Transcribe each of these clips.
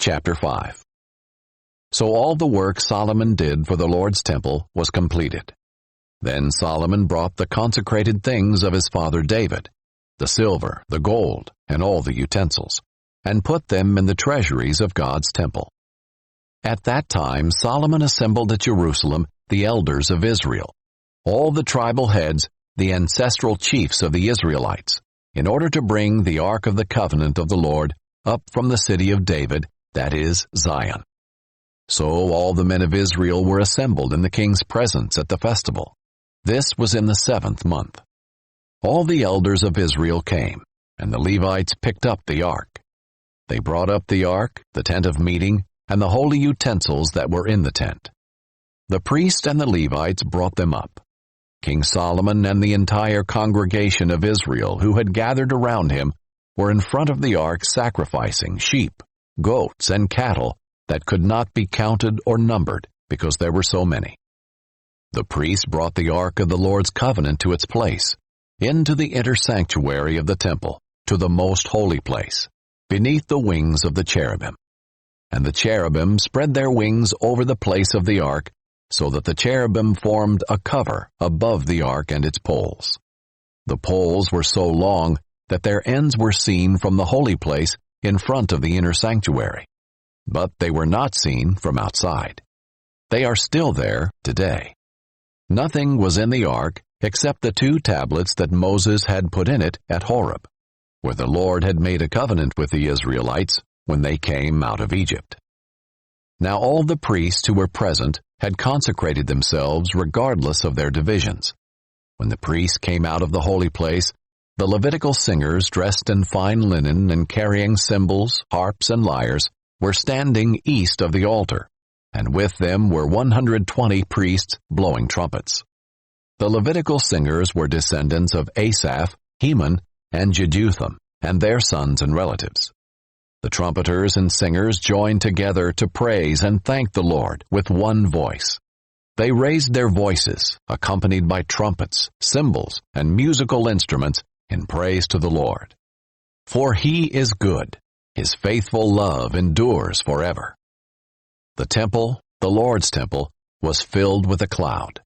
Chapter 5. So all the work Solomon did for the Lord's temple was completed. Then Solomon brought the consecrated things of his father David, the silver, the gold, and all the utensils, and put them in the treasuries of God's temple. At that time Solomon assembled at Jerusalem the elders of Israel, all the tribal heads, the ancestral chiefs of the Israelites, in order to bring the ark of the covenant of the Lord up from the city of David, that is, Zion. So all the men of Israel were assembled in the king's presence at the festival. This was in the 7th month. All the elders of Israel came, and the Levites picked up the ark. They brought up the ark, the tent of meeting, and the holy utensils that were in the tent. The priests and the Levites brought them up. King Solomon and the entire congregation of Israel who had gathered around him were in front of the ark sacrificing sheep, goats, and cattle that could not be counted or numbered because there were so many. The priests brought the ark of the Lord's covenant to its place, into the inner sanctuary of the temple, to the most holy place, beneath the wings of the cherubim. And the cherubim spread their wings over the place of the ark, so that the cherubim formed a cover above the ark and its poles. The poles were so long that their ends were seen from the holy place in front of the inner sanctuary, but they were not seen from outside. They are still there today. Nothing was in the ark except the 2 tablets that Moses had put in it at Horeb, where the Lord had made a covenant with the Israelites when they came out of Egypt. Now all the priests who were present had consecrated themselves regardless of their divisions. When the priests came out of the holy place, the Levitical singers dressed in fine linen and carrying cymbals, harps, and lyres were standing east of the altar, and with them were 120 priests blowing trumpets. The Levitical singers were descendants of Asaph, Heman, and Jeduthun, and their sons and relatives. The trumpeters and singers joined together to praise and thank the Lord with one voice. They raised their voices, accompanied by trumpets, cymbals, and musical instruments, in praise to the Lord. For he is good, his faithful love endures forever. The temple, the Lord's temple, was filled with a cloud,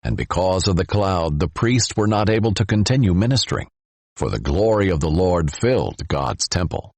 and because of the cloud the priests were not able to continue ministering, for the glory of the Lord filled God's temple.